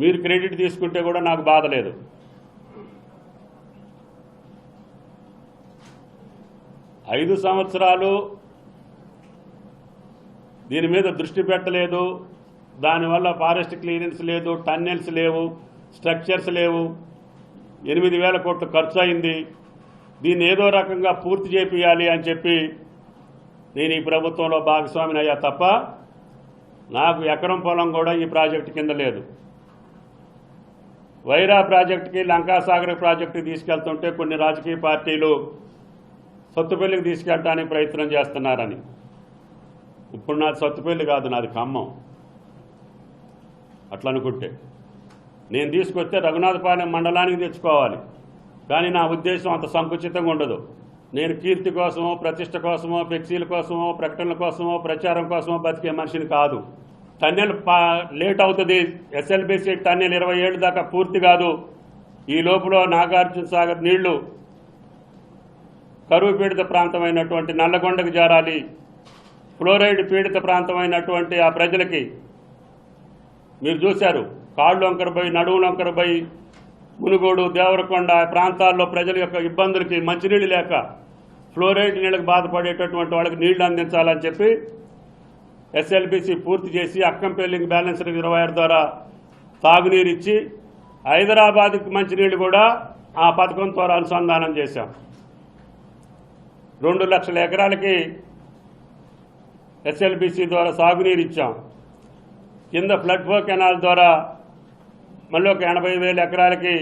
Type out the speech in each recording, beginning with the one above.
మీరు క్రెడిట్ తీసుకుంటే కూడా నాకు బాధ లేదు. ఐదు సంవత్సరాలు దీని మీద దృష్టి పెట్టలేదు. దానివల్ల ఫారెస్ట్ క్లియరెన్స్ లేదు, టన్నెల్స్ లేవు, స్ట్రక్చర్స్ లేవు, 8,000 కోట్లు ఖర్చు అయింది. దీన్ని ఏదో రకంగా పూర్తి చేపియాలి అని చెప్పి నేను ఈ ప్రభుత్వంలో భాగస్వామిని అయ్యా తప్ప నాకు ఎకరం పొలం కూడా ఈ ప్రాజెక్టు కింద లేదు. వైరా ప్రాజెక్టుకి, లంకాసాగర్ ప్రాజెక్టుకి తీసుకెళ్తుంటే కొన్ని రాజకీయ పార్టీలు సొత్తుపల్లికి తీసుకెళ్ళడానికి ప్రయత్నం చేస్తున్నారని. ఇప్పుడు నాది సొత్తుపల్లి కాదు, నాది ఖమ్మం. అట్లా అనుకుంటే నేను తీసుకొస్తే రఘునాథపాలెం మండలానికి తెచ్చుకోవాలి. కానీ నా ఉద్దేశం అంత సంకుచితంగా ఉండదు. నేను కీర్తి కోసమో, ప్రతిష్ట కోసమో, ఫ్లెక్సీల కోసమో, ప్రకటనల కోసమో, ప్రచారం కోసమో బతికే మనిషిని కాదు. టన్నెల్ లేట్ అవుతుంది. ఎస్ఎల్బీసీ టన్నెల్ 20 ఏళ్ళ దాకా పూర్తి కాదు. ఈ లోపల నాగార్జున సాగర్ నీళ్లు కరువు పీడిత ప్రాంతమైనటువంటి నల్లగొండకు చేరాలి. ఫ్లోరైడ్ పీడిత ప్రాంతమైనటువంటి ఆ ప్రజలకి మీరు చూశారు, కాళ్ళు వంకరపోయి, నడువులు వంకరపోయి, మునుగోడు, దేవరకొండ ప్రాంతాల్లో ప్రజల యొక్క ఇబ్బందులకి మంచినీళ్ళు లేక ఫ్లోరైడ్ నీళ్ళకు బాధపడేటటువంటి వాళ్ళకి నీళ్లు అందించాలని చెప్పి ఎస్ఎల్బీసీ పూర్తి చేసి అక్కంపల్లి బ్యాలెన్స్ రిజర్వాయర్ ద్వారా తాగునీరు ఇచ్చి హైదరాబాద్కి మంచినీళ్ళు కూడా ఆ పథకం ద్వారా అనుసంధానం చేశాం. 2 లక్షల ఎకరాలకి ఎస్ఎల్బీసీ ద్వారా సాగునీరు ఇచ్చాం. కింద ఫ్లడ్ ఫ్లో కెనాల్ ద్వారా మళ్ళీ ఒక 80,000 ఎకరాలకి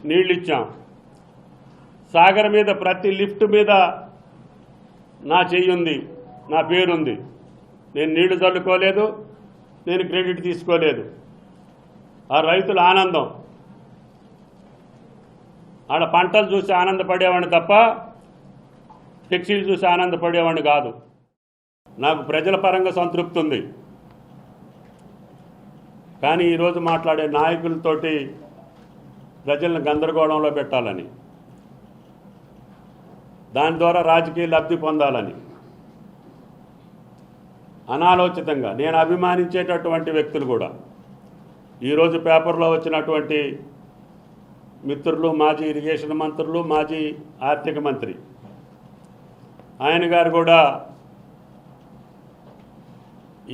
నీళ్లు ఇచ్చాం. సాగర్ మీద ప్రతి లిఫ్ట్ మీద నా చెయ్యి ఉంది, నా పేరుంది. నేను నీళ్లు చల్లుకోలేదు, నేను క్రెడిట్ తీసుకోలేదు. ఆ రైతుల ఆనందం, ఆడ పంటలు చూసి ఆనందపడేవాడిని తప్ప ఫ్లెక్సీలు చూసి ఆనందపడేవాడిని కాదు. నాకు ప్రజల పరంగా సంతృప్తి ఉంది. కానీ ఈరోజు మాట్లాడే నాయకులతోటి ప్రజలను గందరగోళంలో పెట్టాలని, దాని ద్వారా రాజకీయ లబ్ధి పొందాలని అనాలోచితంగా నేను అభిమానించేటటువంటి వ్యక్తులు కూడా ఈరోజు పేపర్లో వచ్చినటువంటి మిత్రులు, మాజీ ఇరిగేషన్ మంత్రులు, మాజీ ఆర్థిక మంత్రి ఆయన గారు కూడా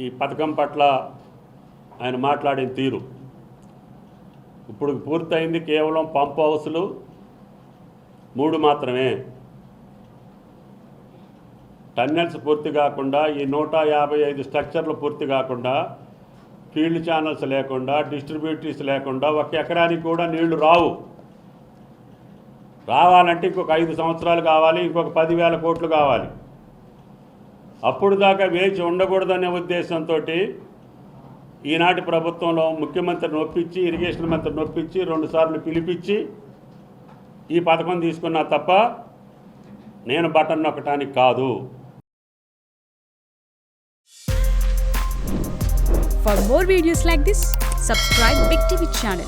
ఈ పథకం పట్ల ఆయన మాట్లాడిన తీరు, ఇప్పుడు పూర్తయింది కేవలం పంప్ హౌస్లు 3 మాత్రమే. టన్నెల్స్ పూర్తి కాకుండా, ఈ 155 స్ట్రక్చర్లు పూర్తి కాకుండా, ఫీల్డ్ ఛానల్స్ లేకుండా, డిస్ట్రిబ్యూటరీస్ లేకుండా 1 ఎకరానికి కూడా నీళ్లు రావు. రావాలంటే ఇంకొక 5 సంవత్సరాలు కావాలి, ఇంకొక 10,000 కోట్లు కావాలి. అప్పుడు దాకా వేచి ఉండకూడదనే ఉద్దేశంతో ఈనాటి ప్రభుత్వంలో ముఖ్యమంత్రిని ఒప్పించి, ఇరిగేషన్ మంత్రిని ఒప్పించి 2 సార్లు పిలిపించి ఈ పథకం తీసుకున్నా తప్ప నేను బటన్ నొక్కటానికి కాదు. For more videos like this, subscribe Big TV channel.